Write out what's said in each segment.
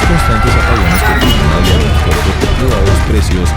los constantes apagones que tienen a diario por elevados precios.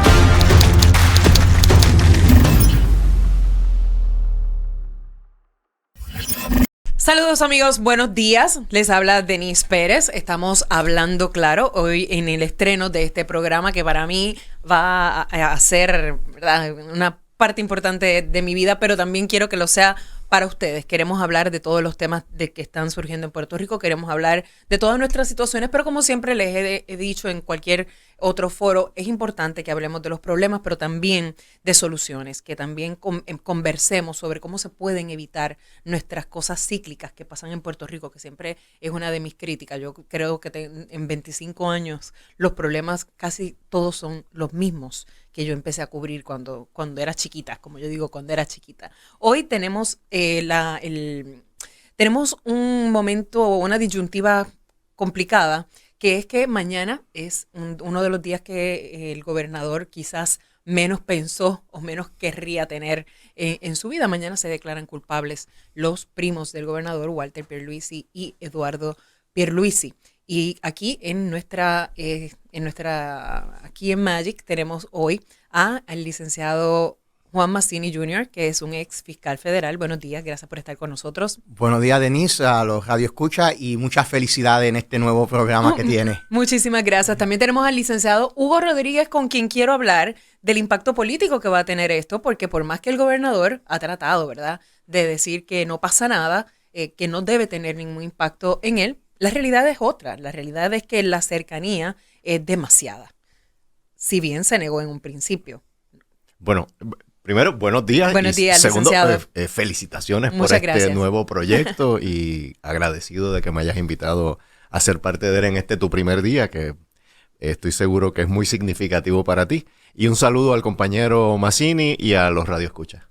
Saludos amigos, buenos días. Les habla Denise Pérez. Estamos hablando claro hoy en el estreno de este programa que para mí va a ser, ¿verdad?, una parte importante de mi vida, pero también quiero que lo sea para ustedes. Queremos hablar de todos los temas que están surgiendo en Puerto Rico, queremos hablar de todas nuestras situaciones, pero como siempre les he dicho en cualquier otro foro, es importante que hablemos de los problemas, pero también de soluciones, que también conversemos sobre cómo se pueden evitar nuestras cosas cíclicas que pasan en Puerto Rico, que siempre es una de mis críticas. Yo creo que en 25 años los problemas casi todos son los mismos que yo empecé a cubrir cuando era chiquita, como yo digo, cuando era chiquita. Hoy tenemos tenemos un momento, una disyuntiva complicada, que es que mañana es uno de los días que el gobernador quizás menos pensó o menos querría tener en su vida. Mañana se declaran culpables los primos del gobernador, Walter Pierluisi y Eduardo Pierluisi. Y aquí aquí en Magic tenemos hoy al licenciado Juan Mazzini Jr., que es un ex fiscal federal. Buenos días, gracias por estar con nosotros. Buenos días, Denise, a los Radio Escucha y muchas felicidades en este nuevo programa que tiene. Muchísimas gracias. También tenemos al licenciado Hugo Rodríguez, con quien quiero hablar del impacto político que va a tener esto, porque por más que el gobernador ha tratado, ¿verdad?, de decir que no pasa nada, que no debe tener ningún impacto en él, la realidad es otra. La realidad es que la cercanía es demasiada, si bien se negó en un principio. Bueno, primero, buenos días. Buenos días, segundo, licenciado. Felicitaciones Muchas por este gracias. nuevo proyecto y agradecido de que me hayas invitado a ser parte de él en tu primer día, que estoy seguro que es muy significativo para ti. Y un saludo al compañero Mazzini y a los radioescuchas.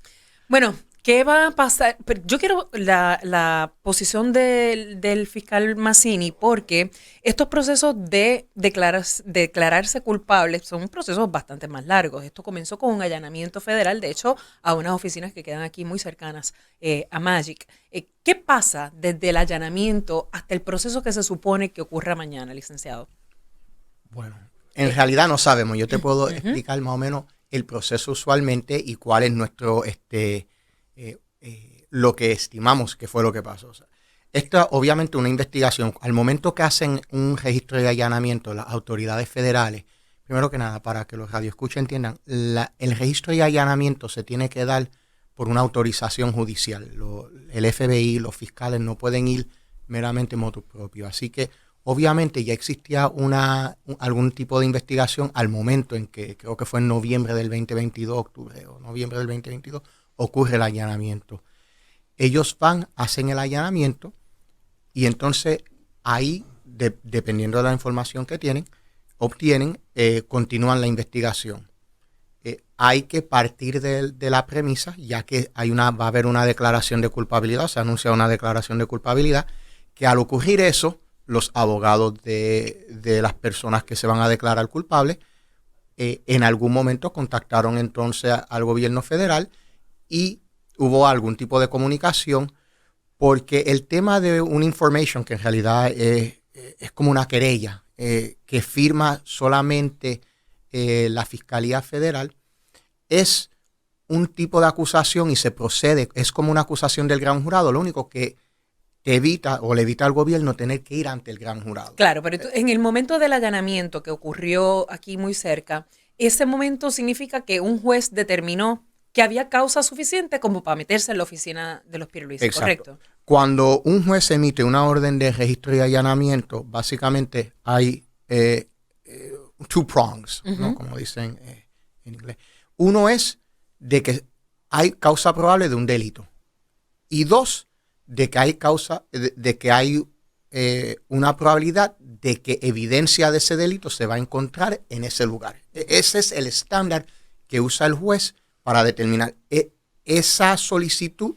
Bueno, ¿qué va a pasar? Yo quiero la posición del fiscal Mazzini, porque estos procesos de declararse culpables son procesos bastante más largos. Esto comenzó con un allanamiento federal, de hecho, a unas oficinas que quedan aquí muy cercanas a Magic. ¿Qué pasa desde el allanamiento hasta el proceso que se supone que ocurra mañana, licenciado? Bueno, en realidad no sabemos. Yo te puedo explicar más o menos el proceso usualmente y cuál es nuestro lo que estimamos que fue lo que pasó. O sea, esta obviamente una investigación. Al momento que hacen un registro de allanamiento las autoridades federales, primero que nada, para que los radioescuchas entiendan, el registro de allanamiento se tiene que dar por una autorización judicial. El FBI, los fiscales no pueden ir meramente motu propio. Así que obviamente ya existía algún tipo de investigación al momento en que, creo que fue en noviembre del 2022, octubre o noviembre del 2022, ocurre el allanamiento. Ellos hacen el allanamiento y entonces ahí, dependiendo de la información que obtienen, continúan la investigación. Hay que partir de la premisa, ya que va a haber una declaración de culpabilidad, se anuncia una declaración de culpabilidad, que al ocurrir eso, los abogados de las personas que se van a declarar culpables, en algún momento contactaron entonces al gobierno federal y hubo algún tipo de comunicación, porque el tema de una information, que en realidad es como una querella, que firma solamente la Fiscalía Federal, es un tipo de acusación y se procede, es como una acusación del gran jurado, lo único que le evita al gobierno tener que ir ante el gran jurado. Claro, pero en el momento del allanamiento que ocurrió aquí muy cerca, ese momento significa que un juez determinó que había causa suficiente como para meterse en la oficina de los Pierluisi, ¿correcto? Cuando un juez emite una orden de registro y allanamiento, básicamente hay two prongs, ¿no?, como dicen en inglés. Uno es de que hay causa probable de un delito. Y dos, de que hay una probabilidad de que evidencia de ese delito se va a encontrar en ese lugar. Ese es el estándar que usa el juez para determinar. Esa solicitud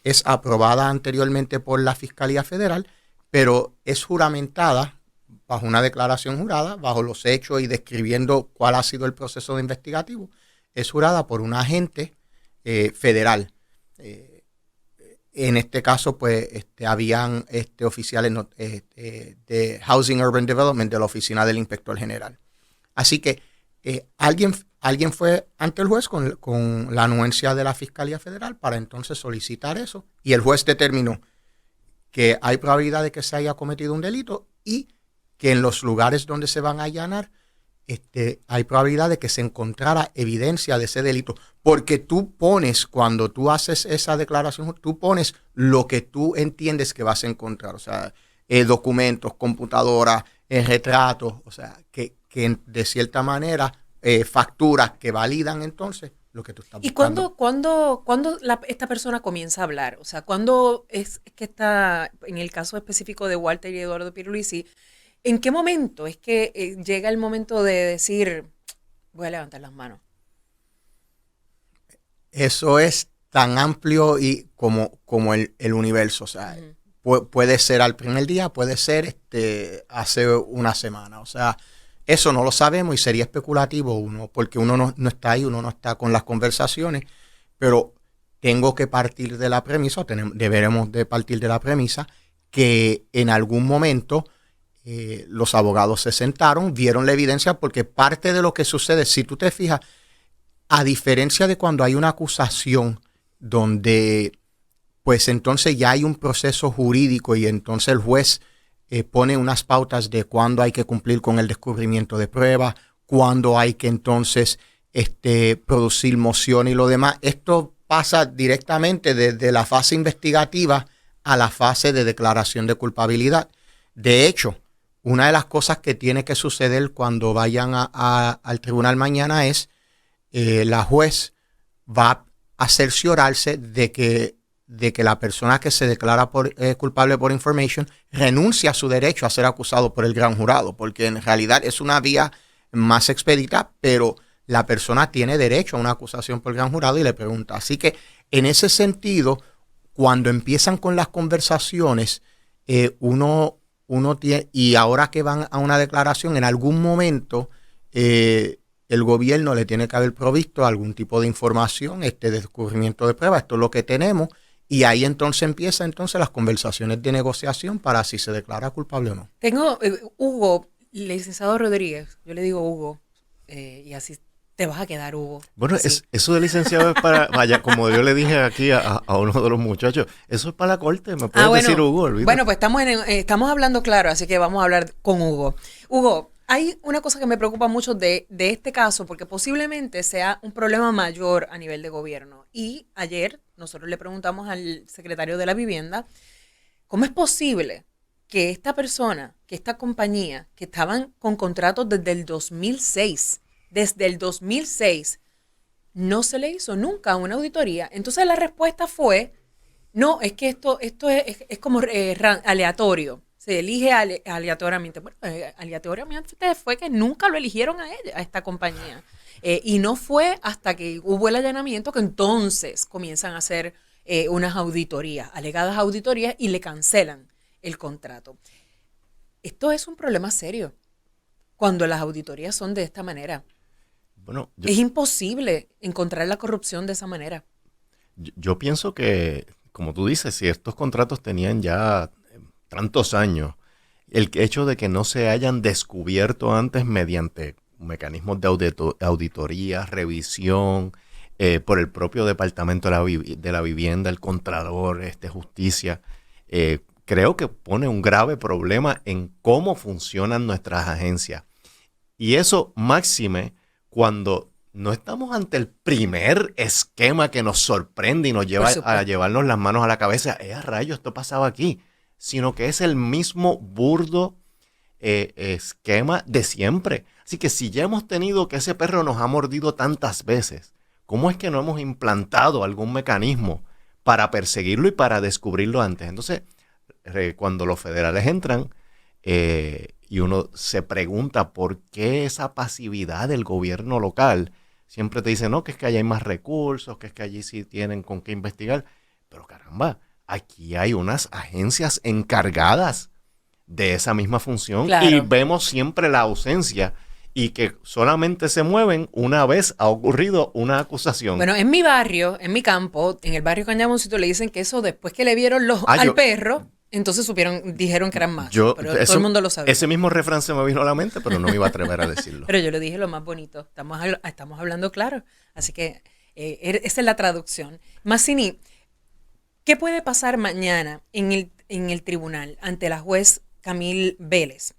es aprobada anteriormente por la Fiscalía Federal, pero es juramentada bajo una declaración jurada, bajo los hechos y describiendo cuál ha sido el proceso investigativo. Es jurada por un agente federal. en este caso, pues, habían oficiales de Housing Urban Development de la oficina del inspector general. Así que alguien fue ante el juez con la anuencia de la Fiscalía Federal para entonces solicitar eso, y el juez determinó que hay probabilidad de que se haya cometido un delito y que en los lugares donde se van a allanar hay probabilidad de que se encontrara evidencia de ese delito, porque tú pones, cuando tú haces esa declaración, tú pones lo que tú entiendes que vas a encontrar, o sea, documentos, computadoras, retratos, o sea, que de cierta manera facturas que validan entonces lo que tú estás buscando. ¿Y cuándo esta persona comienza a hablar? O sea, ¿cuándo es que está, en el caso específico de Walter y Eduardo Pierluisi, en qué momento es que llega el momento de decir, voy a levantar las manos? Eso es tan amplio y como el universo, o sea, puede ser al primer día, puede ser hace una semana, o sea, eso no lo sabemos y sería especulativo porque uno no está ahí, uno no está con las conversaciones, pero tengo que partir de la premisa, deberemos de partir de la premisa que en algún momento los abogados se sentaron, vieron la evidencia, porque parte de lo que sucede, si tú te fijas, a diferencia de cuando hay una acusación donde pues entonces ya hay un proceso jurídico y entonces el juez pone unas pautas de cuándo hay que cumplir con el descubrimiento de pruebas, cuándo hay que entonces producir moción y lo demás. Esto pasa directamente desde la fase investigativa a la fase de declaración de culpabilidad. De hecho, una de las cosas que tiene que suceder cuando vayan al tribunal mañana es la juez va a cerciorarse de que la persona que se declara culpable por information renuncia a su derecho a ser acusado por el gran jurado, porque en realidad es una vía más expedita, pero la persona tiene derecho a una acusación por el gran jurado y le pregunta. Así que en ese sentido, cuando empiezan con las conversaciones, uno tiene, y ahora que van a una declaración, en algún momento el gobierno le tiene que haber provisto algún tipo de información, de descubrimiento de pruebas. Esto es lo que tenemos, y ahí entonces empiezan las conversaciones de negociación para si se declara culpable o no. Tengo Hugo, licenciado Rodríguez, yo le digo Hugo, y así te vas a quedar, Hugo. Bueno, eso de licenciado es para, vaya, como yo le dije aquí a uno de los muchachos, eso es para la corte, me puedes decir Hugo, olvídate. Bueno, pues estamos hablando claro, así que vamos a hablar con Hugo. Hugo, hay una cosa que me preocupa mucho de este caso, porque posiblemente sea un problema mayor a nivel de gobierno. Y ayer nosotros le preguntamos al secretario de la Vivienda, ¿cómo es posible que esta persona, que esta compañía, que estaban con contratos desde el 2006, no se le hizo nunca una auditoría? Entonces la respuesta fue, no, es que esto es como aleatorio. Se elige aleatoriamente. Bueno, aleatoriamente fue que nunca lo eligieron a esta compañía. Y no fue hasta que hubo el allanamiento que entonces comienzan a hacer unas auditorías, alegadas auditorías, y le cancelan el contrato. Esto es un problema serio cuando las auditorías son de esta manera. Bueno, es imposible encontrar la corrupción de esa manera. Yo pienso que, como tú dices, si estos contratos tenían ya tantos años, el hecho de que no se hayan descubierto antes mediante mecanismos de auditoría, revisión, por el propio Departamento de la Vivienda, el Contralor, Justicia, creo que pone un grave problema en cómo funcionan nuestras agencias. Y eso máxime cuando no estamos ante el primer esquema que nos sorprende y nos lleva a llevarnos las manos a la cabeza. ¡A rayo, esto pasaba aquí! Sino que es el mismo burdo esquema de siempre. Así que si ya hemos tenido que ese perro nos ha mordido tantas veces, ¿cómo es que no hemos implantado algún mecanismo para perseguirlo y para descubrirlo antes? Entonces, cuando los federales entran y uno se pregunta por qué esa pasividad del gobierno local, siempre te dicen, no, que es que allá hay más recursos, que es que allí sí tienen con qué investigar. Pero caramba, aquí hay unas agencias encargadas de esa misma función, claro, y vemos siempre la ausencia. y que solamente se mueven una vez ha ocurrido una acusación. Bueno, en mi barrio, en mi campo, en el barrio Cañamoncito, le dicen que eso después que le vieron al perro, entonces dijeron que eran más. Pero todo el mundo lo sabía. Ese mismo refrán se me vino a la mente, pero no me iba a atrever a decirlo. Pero yo le dije lo más bonito. Estamos hablando claro. Así que esa es la traducción. Massini, ¿qué puede pasar mañana en el tribunal ante la juez Camille Vélez?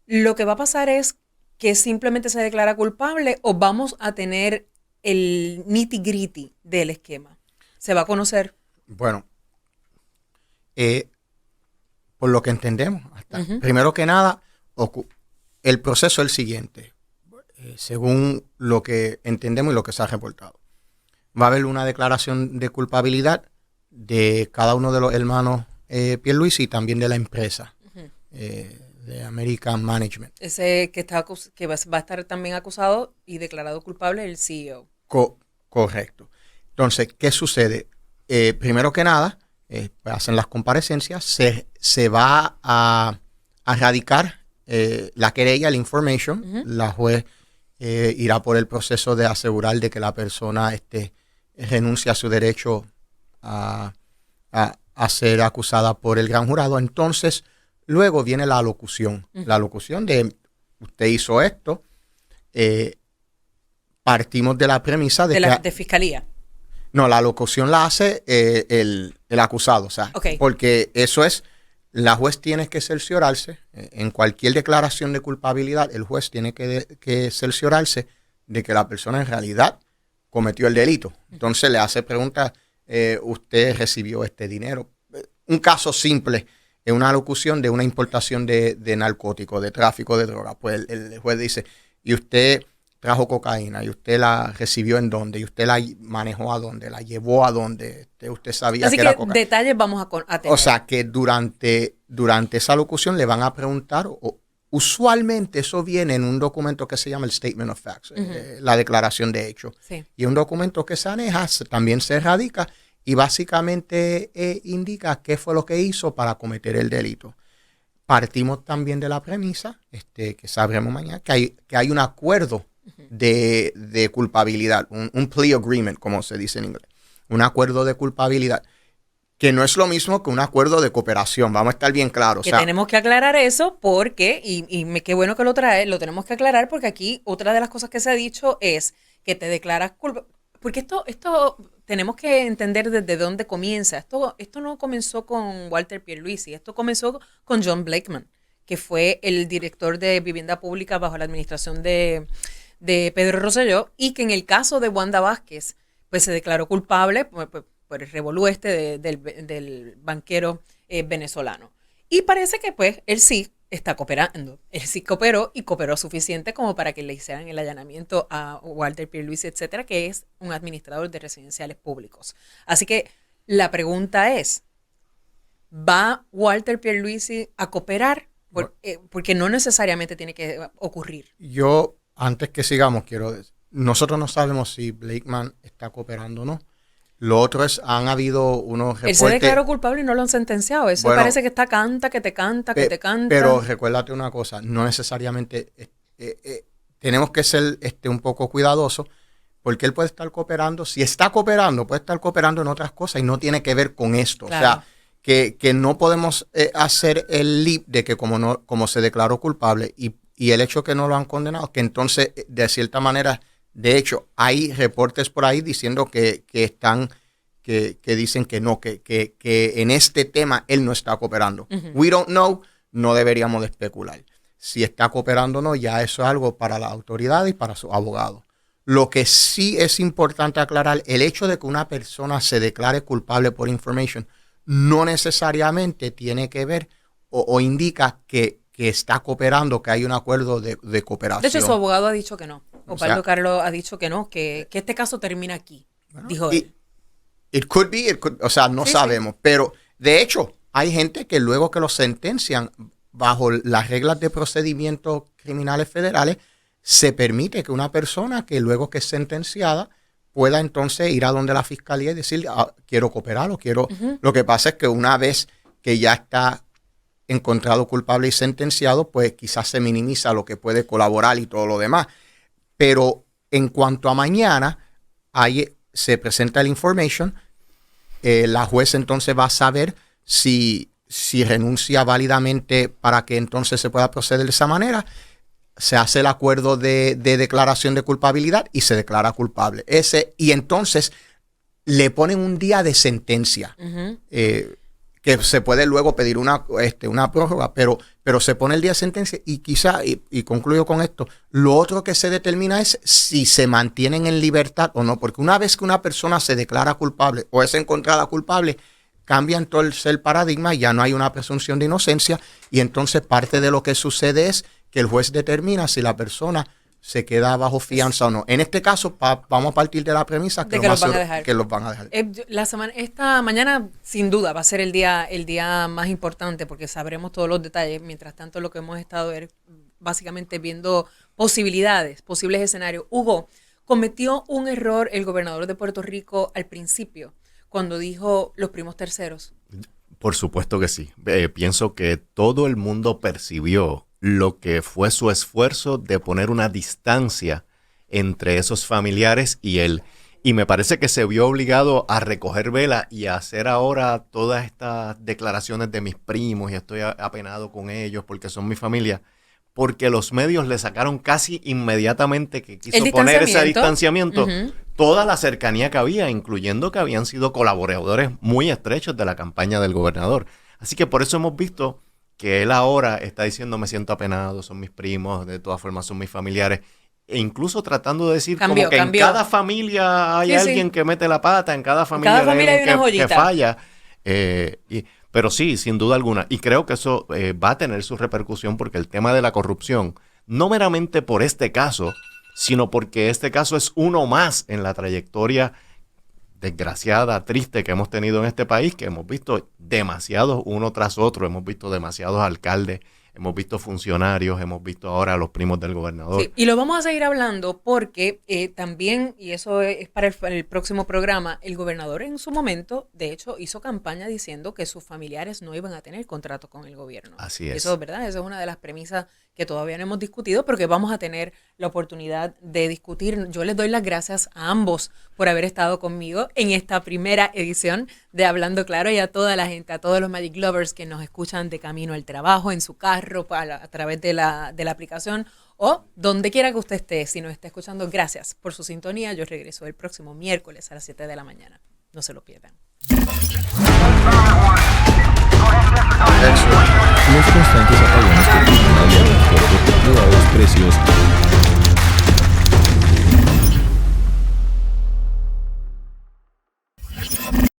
Lo que va a pasar es que simplemente se declara culpable o vamos a tener el nitty-gritty del esquema. ¿Se va a conocer? Bueno, por lo que entendemos, primero que nada, el proceso es el siguiente, según lo que entendemos y lo que se ha reportado. Va a haber una declaración de culpabilidad de cada uno de los hermanos Pierluisi y también de la empresa. De American Management. Ese que va a estar también acusado y declarado culpable el CEO. Correcto. Entonces, ¿qué sucede? Primero que nada, hacen las comparecencias, se va a radicar la querella, la information. La juez irá por el proceso de asegurar de que la persona renuncia a su derecho a ser acusada por el gran jurado. Entonces, luego viene la alocución. La alocución de usted hizo esto. Partimos de la premisa de fiscalía. No, la alocución la hace el acusado. O sea, porque eso es, la juez tiene que cerciorarse, en cualquier declaración de culpabilidad, el juez tiene que cerciorarse de que la persona en realidad cometió el delito. Entonces le hace preguntas, ¿usted recibió este dinero? Un caso simple. Es una alocución de una importación de narcóticos, de tráfico de droga. Pues el juez dice, ¿y usted trajo cocaína? ¿Y usted la recibió en dónde? ¿Y usted la manejó a dónde? ¿La llevó a dónde? ¿Usted sabía que era cocaína? Así que detalles vamos a tener. O sea, que durante esa alocución le van a preguntar, usualmente eso viene en un documento que se llama el Statement of Facts, la declaración de hechos. Sí. Y un documento que se aneja, también se radica, y básicamente indica qué fue lo que hizo para cometer el delito. Partimos también de la premisa, que sabremos mañana, que hay un acuerdo de culpabilidad, un plea agreement, como se dice en inglés. Un acuerdo de culpabilidad, que no es lo mismo que un acuerdo de cooperación. Vamos a estar bien claros. Que tenemos que aclarar eso porque, qué bueno que lo trae, lo tenemos que aclarar porque aquí otra de las cosas que se ha dicho es que te declaras culpable. Porque esto tenemos que entender desde dónde comienza. Esto no comenzó con Walter Pierluisi, esto comenzó con John Blakeman, que fue el director de Vivienda Pública bajo la administración de Pedro Rosselló, y que en el caso de Wanda Vázquez, pues se declaró culpable por el revolú del banquero venezolano. Y parece que pues él sí está cooperando. Él sí cooperó y cooperó suficiente como para que le hicieran el allanamiento a Walter Pierluisi, etcétera, que es un administrador de residenciales públicos. Así que la pregunta es, ¿va Walter Pierluisi a cooperar? Porque no necesariamente tiene que ocurrir. Yo, antes que sigamos, quiero decir, nosotros no sabemos si Blakeman está cooperando o no. Lo otro es, han habido unos reportes. Él se declaró culpable y no lo han sentenciado. Eso parece que está que te canta. Pero recuérdate una cosa, no necesariamente tenemos que ser un poco cuidadosos, porque él puede estar cooperando. Si está cooperando, puede estar cooperando en otras cosas y no tiene que ver con esto. Claro. O sea, que no podemos hacer el leap de que como se declaró culpable y el hecho que no lo han condenado, que entonces, de cierta manera, de hecho, hay reportes por ahí diciendo que dicen que no, que en este tema él no está cooperando. We don't know, no deberíamos de especular. Si está cooperando o no, ya eso es algo para la autoridad y para sus abogados. Lo que sí es importante aclarar, el hecho de que una persona se declare culpable por information no necesariamente tiene que ver o indica que está cooperando, que hay un acuerdo de cooperación. De hecho, su abogado ha dicho que no. Osvaldo Carlos ha dicho que no, que este caso termina aquí, dijo él. It could be, o sea, no sabemos. Sí. Pero, de hecho, hay gente que luego que lo sentencian bajo las reglas de procedimientos criminales federales, se permite que una persona que luego que es sentenciada pueda entonces ir a donde la fiscalía y decir, quiero cooperar o quiero... Lo que pasa es que una vez que ya está encontrado culpable y sentenciado, pues quizás se minimiza lo que puede colaborar y todo lo demás. Pero en cuanto a mañana, se presenta el information, la juez entonces va a saber si renuncia válidamente para que entonces se pueda proceder de esa manera. Se hace el acuerdo de declaración de culpabilidad y se declara culpable. Y entonces le ponen un día de sentencia, que se puede luego pedir una prórroga, pero se pone el día de sentencia y quizá, y concluyo con esto, lo otro que se determina es si se mantienen en libertad o no, porque una vez que una persona se declara culpable o es encontrada culpable, cambia entonces el paradigma, ya no hay una presunción de inocencia y entonces parte de lo que sucede es que el juez determina si la persona se queda bajo fianza o no. En este caso, vamos a partir de la premisa que los van a dejar. Esta mañana, sin duda, va a ser el día más importante porque sabremos todos los detalles. Mientras tanto, lo que hemos estado básicamente viendo posibles escenarios. Hugo, ¿cometió un error el gobernador de Puerto Rico al principio cuando dijo los primos terceros? Por supuesto que sí. Pienso que todo el mundo percibió lo que fue su esfuerzo de poner una distancia entre esos familiares y él. Y me parece que se vio obligado a recoger vela y a hacer ahora todas estas declaraciones de mis primos y estoy apenado con ellos porque son mi familia. Porque los medios le sacaron casi inmediatamente que quiso poner ese distanciamiento, toda la cercanía que había, incluyendo que habían sido colaboradores muy estrechos de la campaña del gobernador. Así que por eso hemos visto que él ahora está diciendo me siento apenado, son mis primos, de todas formas son mis familiares, e incluso tratando de decir como que en cada familia hay alguien que mete la pata, en cada familia hay alguien que falla. Pero sí, sin duda alguna, y creo que eso va a tener su repercusión porque el tema de la corrupción, no meramente por este caso, sino porque este caso es uno más en la trayectoria desgraciada, triste que hemos tenido en este país, que hemos visto demasiados uno tras otro, hemos visto demasiados alcaldes, hemos visto funcionarios, hemos visto ahora a los primos del gobernador. Sí, y lo vamos a seguir hablando porque también, y eso es para el próximo programa, el gobernador en su momento, de hecho, hizo campaña diciendo que sus familiares no iban a tener contrato con el gobierno. Así es. Eso, ¿verdad? Esa es una de las premisas que todavía no hemos discutido, pero que vamos a tener la oportunidad de discutir. Yo les doy las gracias a ambos por haber estado conmigo en esta primera edición de Hablando Claro y a toda la gente, a todos los Magic Lovers que nos escuchan de camino al trabajo, en su carro, a través de la aplicación o donde quiera que usted esté. Si nos está escuchando, gracias por su sintonía. Yo regreso el próximo miércoles a las 7 de la mañana. No se lo pierdan. Los constantes apagones que tienen a por propiedades, precios